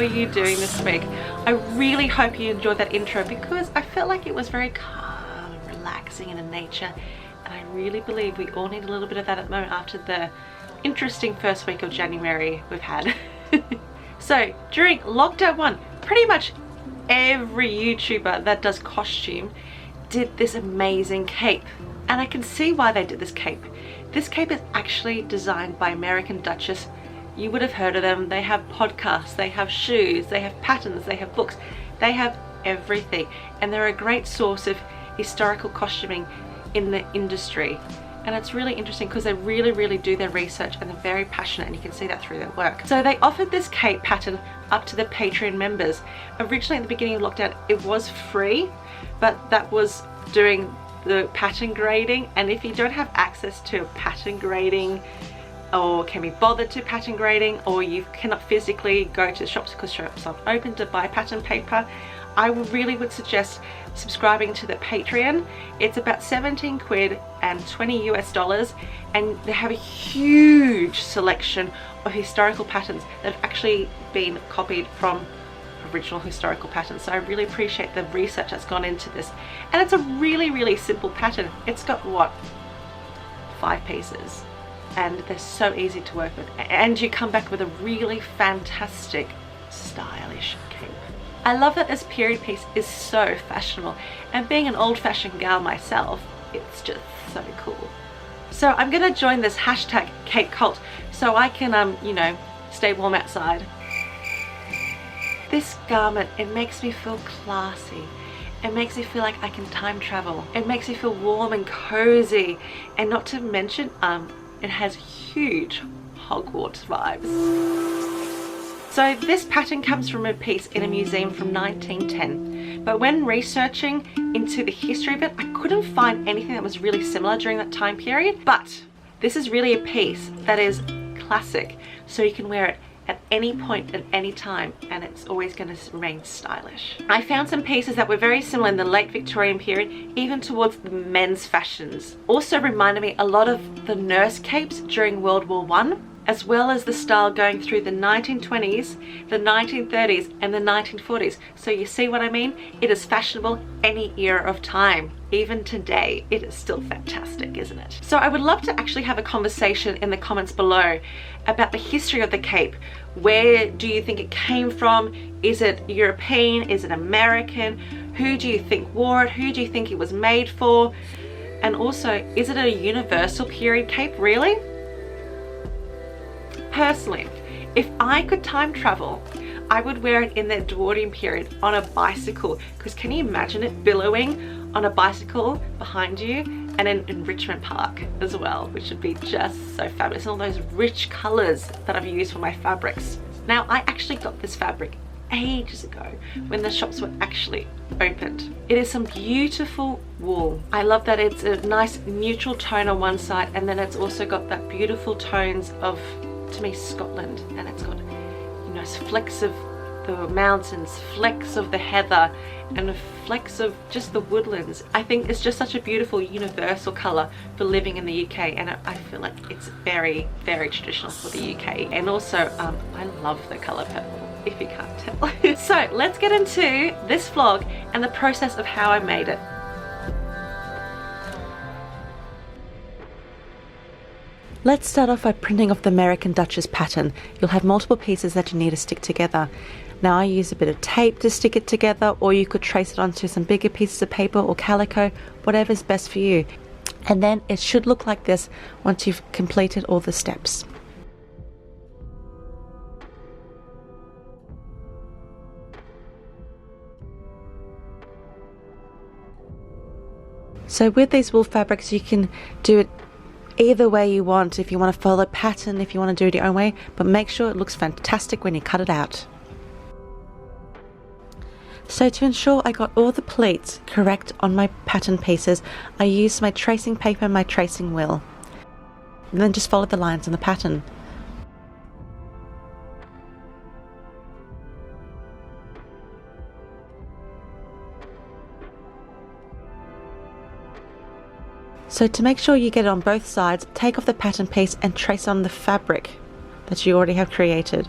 are you doing this week? I really hope you enjoyed that intro because I felt like it was very calm and relaxing and in nature, and I really believe we all need a little bit of that at the moment after the interesting first week of January we've had. So during lockdown 1, pretty much every YouTuber that does costume did this amazing cape, and I can see why they did this cape. This cape is actually designed by American Duchess. You would have heard of them. They have podcasts, they have shoes, they have patterns, they have books, they have everything, and they're a great source of historical costuming in the industry. And it's really interesting because they really do their research, and they're very passionate, and you can see that through their work. So they offered this cape pattern up to the Patreon members. Originally at the beginning of lockdown it was free, but that was during the pattern grading, and if you don't have access to pattern grading or can be bothered to pattern grading, or you cannot physically go to the shops because shops aren't open to buy pattern paper, I really would suggest subscribing to the Patreon. It's about 17 quid and 20 US dollars, and they have a huge selection of historical patterns that have actually been copied from original historical patterns. So I really appreciate the research that's gone into this, and it's a really simple pattern. It's got what, 5 pieces, and they're so easy to work with, and you come back with a really fantastic stylish cape. I love that this period piece is so fashionable, and being an old-fashioned gal myself, it's just so cool. So I'm gonna join this hashtag cape cult so I can you know, stay warm outside. This garment, it makes me feel classy. It makes me feel like I can time travel. It makes me feel warm and cozy, and not to mention it has huge Hogwarts vibes. So this pattern comes from a piece in a museum from 1910, but when researching into the history of it, I couldn't find anything that was really similar during that time period. But this is really a piece that is classic, so you can wear it at any point at any time, and it's always going to remain stylish. I found some pieces that were very similar in the late Victorian period, even towards the men's fashions. Also reminded me a lot of the nurse capes during World War I, as well as the style going through the 1920s, the 1930s and the 1940s. So you see what I mean? It is fashionable any era of time. Even today, it is still fantastic, isn't it? So I would love to actually have a conversation in the comments below about the history of the cape. Where do you think it came from? Is it European? Is it American? Who do you think wore it? Who do you think it was made for? And also, is it a universal period cape, really? Personally, if I could time travel, I would wear it in the Edwardian period on a bicycle, because can you imagine it billowing on a bicycle behind you, and in Richmond Park as well, which would be just so fabulous. All those rich colors that I've used for my fabrics. Now, I actually got this fabric ages ago when the shops were actually opened. It is some beautiful wool. I love that it's a nice neutral tone on one side, and then it's also got that beautiful tones of, to me, Scotland, and it's got, you know, flecks of the mountains, flecks of the heather, and flecks of just the woodlands. I think it's just such a beautiful universal colour for living in the UK, and I feel like it's very traditional for the UK. And also I love the colour purple, if you can't tell. So let's get into this vlog and the process of how I made it. Let's start off by printing off the American Duchess pattern. You'll have multiple pieces that you need to stick together. Now I use a bit of tape to stick it together, or you could trace it onto some bigger pieces of paper or calico, whatever's best for you. And then it should look like this once you've completed all the steps. So with these wool fabrics, you can do it either way you want. If you want to follow pattern, if you want to do it your own way, but make sure it looks fantastic when you cut it out. So to ensure I got all the pleats correct on my pattern pieces, I used my tracing paper and my tracing wheel, and then just follow the lines on the pattern. So to make sure you get it on both sides, take off the pattern piece and trace on the fabric that you already have created.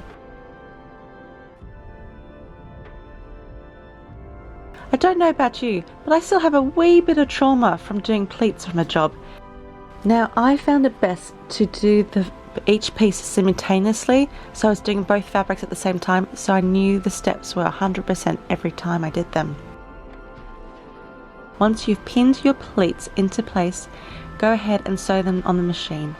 I don't know about you, but I still have a wee bit of trauma from doing pleats from a job. Now I found it best to do each piece simultaneously, so I was doing both fabrics at the same time, so I knew the steps were 100% every time I did them. Once you've pinned your pleats into place, go ahead and sew them on the machine.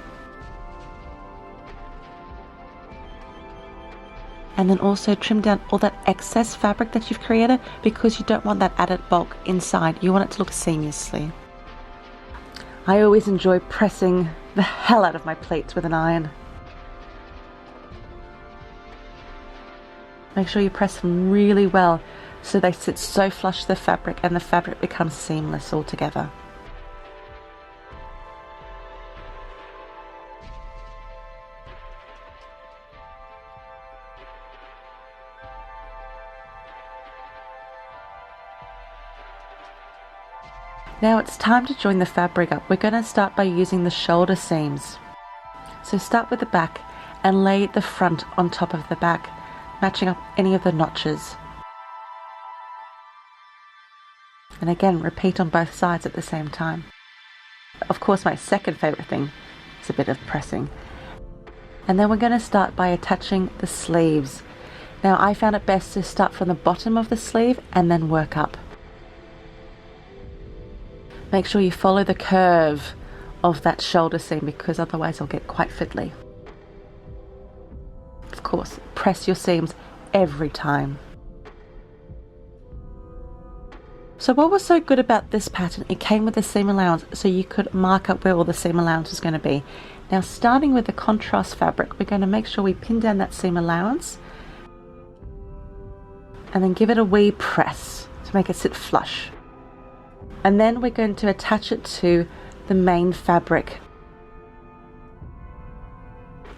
And then also trim down all that excess fabric that you've created, because you don't want that added bulk inside. You want it to look seamlessly. I always enjoy pressing the hell out of my pleats with an iron. Make sure you press them really well so they sit so flush to the fabric and the fabric becomes seamless altogether. Now it's time to join the fabric up. We're going to start by using the shoulder seams. So start with the back and lay the front on top of the back, matching up any of the notches. And again, repeat on both sides at the same time. Of course, my second favorite thing is a bit of pressing. And then we're going to start by attaching the sleeves. Now I found it best to start from the bottom of the sleeve and then work up. Make sure you follow the curve of that shoulder seam, because otherwise it'll get quite fiddly. Of course, press your seams every time. So what was so good about this pattern, it came with a seam allowance, so you could mark up where all the seam allowance is going to be. Now starting with the contrast fabric, we're going to make sure we pin down that seam allowance and then give it a wee press to make it sit flush. And then we're going to attach it to the main fabric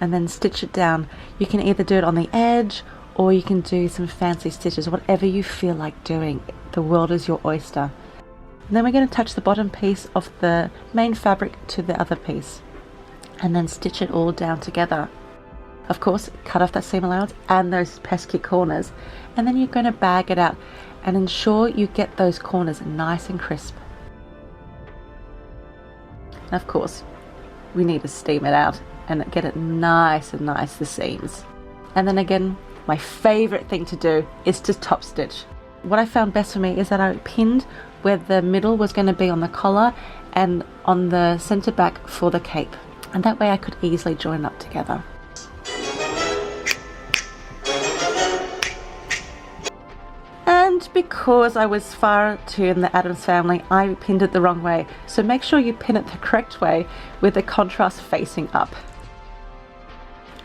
and then stitch it down. You can either do it on the edge or you can do some fancy stitches, whatever you feel like doing. The world is your oyster. And then we're going to attach the bottom piece of the main fabric to the other piece and then stitch it all down together. Of course, cut off that seam allowance and those pesky corners, and then you're going to bag it out and ensure you get those corners nice and crisp. And of course, we need to steam it out and get it nice and nice, the seams. And then again, my favorite thing to do is to top stitch. What I found best for me is that I pinned where the middle was going to be on the collar and on the center back for the cape. And that way I could easily join up together. And because I was far too in the Addams family, I pinned it the wrong way. So make sure you pin it the correct way with the contrast facing up.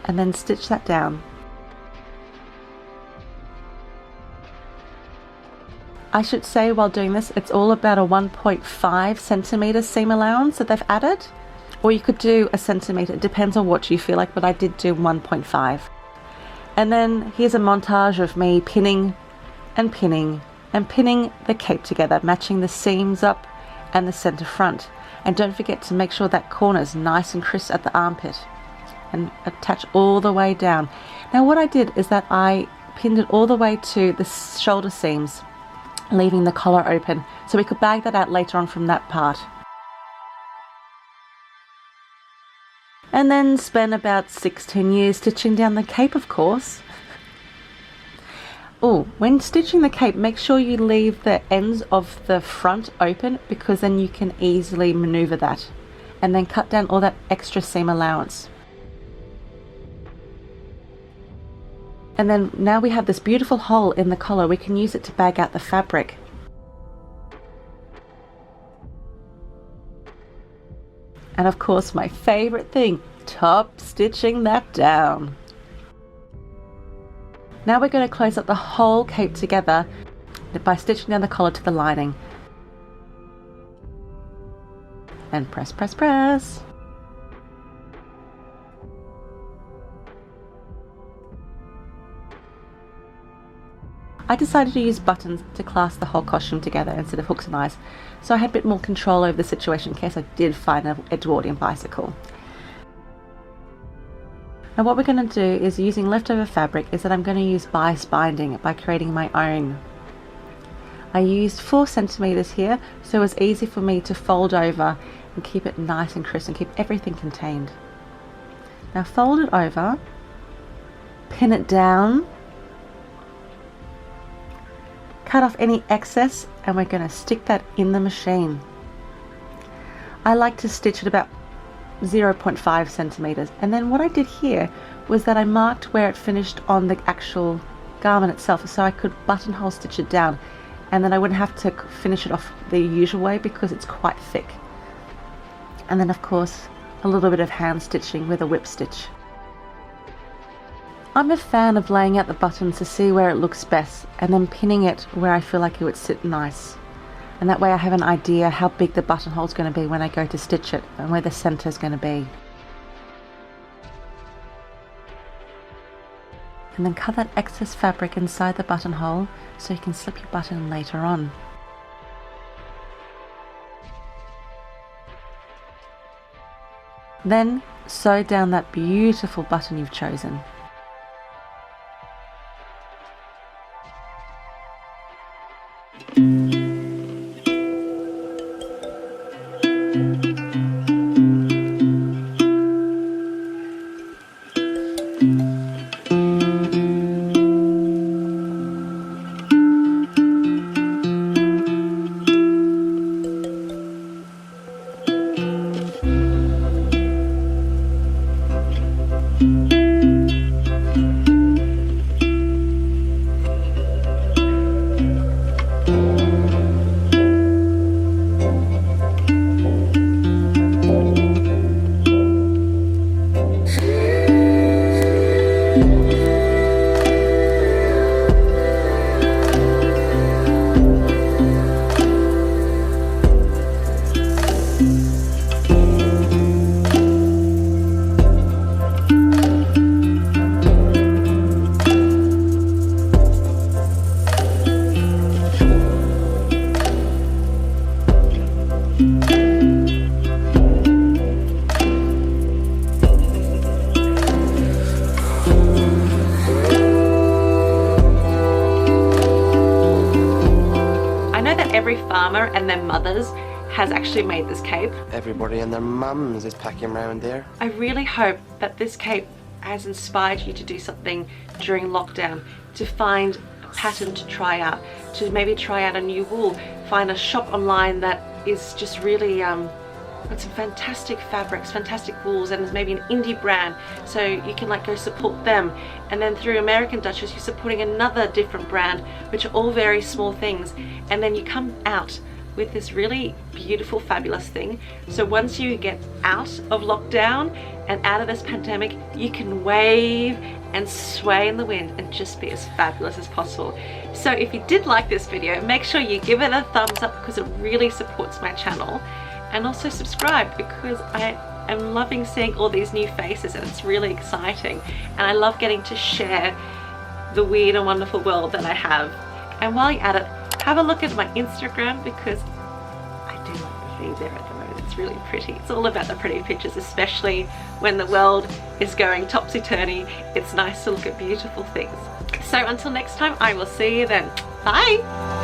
And then stitch that down. I should say while doing this, it's all about a 1.5 centimeter seam allowance that they've added. Or you could do a centimeter, it depends on what you feel like, but I did do 1.5. And then here's a montage of me pinning and pinning and pinning the cape together, matching the seams up and the center front. And don't forget to make sure that corner is nice and crisp at the armpit and attach all the way down. Now what I did is that I pinned it all the way to the shoulder seams, leaving the collar open, so we could bag that out later on from that part. And then spend about 16 years stitching down the cape, of course. Oh, when stitching the cape, make sure you leave the ends of the front open, because then you can easily maneuver that. And then cut down all that extra seam allowance. And then now we have this beautiful hole in the collar, we can use it to bag out the fabric. And of course my favorite thing, top stitching that down. Now we're going to close up the whole cape together by stitching down the collar to the lining. And press, press, press. I decided to use buttons to clasp the whole costume together instead of hooks and eyes, so I had a bit more control over the situation in case I did find an Edwardian bicycle. Now what we're going to do is, using leftover fabric, is that I'm going to use bias binding by creating my own. I used 4 centimeters here, so it was easy for me to fold over and keep it nice and crisp and keep everything contained. Now fold it over, pin it down, cut off any excess, and we're going to stick that in the machine. I like to stitch at about 0.5 centimeters, and then what I did here was that I marked where it finished on the actual garment itself, so I could buttonhole stitch it down, and then I wouldn't have to finish it off the usual way because it's quite thick. And then of course a little bit of hand stitching with a whip stitch. I'm a fan of laying out the buttons to see where it looks best and then pinning it where I feel like it would sit nice. And that way I have an idea how big the buttonhole is going to be when I go to stitch it and where the center is going to be. And then cut that excess fabric inside the buttonhole so you can slip your button later on. Then sew down that beautiful button you've chosen. Every farmer and their mothers has actually made this cape. Everybody and their mums is packing around there. I really hope that this cape has inspired you to do something during lockdown, to find a pattern to try out, to maybe try out a new wool, find a shop online that is just really got some fantastic fabrics, fantastic wools, and there's maybe an indie brand, so you can like go support them. And then through American Duchess, you're supporting another different brand, which are all very small things, and then you come out with this really beautiful, fabulous thing. So once you get out of lockdown and out of this pandemic, you can wave and sway in the wind and just be as fabulous as possible. So if you did like this video, make sure you give it a thumbs up because it really supports my channel. And also subscribe because I am loving seeing all these new faces and it's really exciting. And I love getting to share the weird and wonderful world that I have. And while you're at it, have a look at my Instagram because I do like the feed there at the moment. It's really pretty. It's all about the pretty pictures, especially when the world is going topsy-turvy. It's nice to look at beautiful things. So until next time, I will see you then. Bye!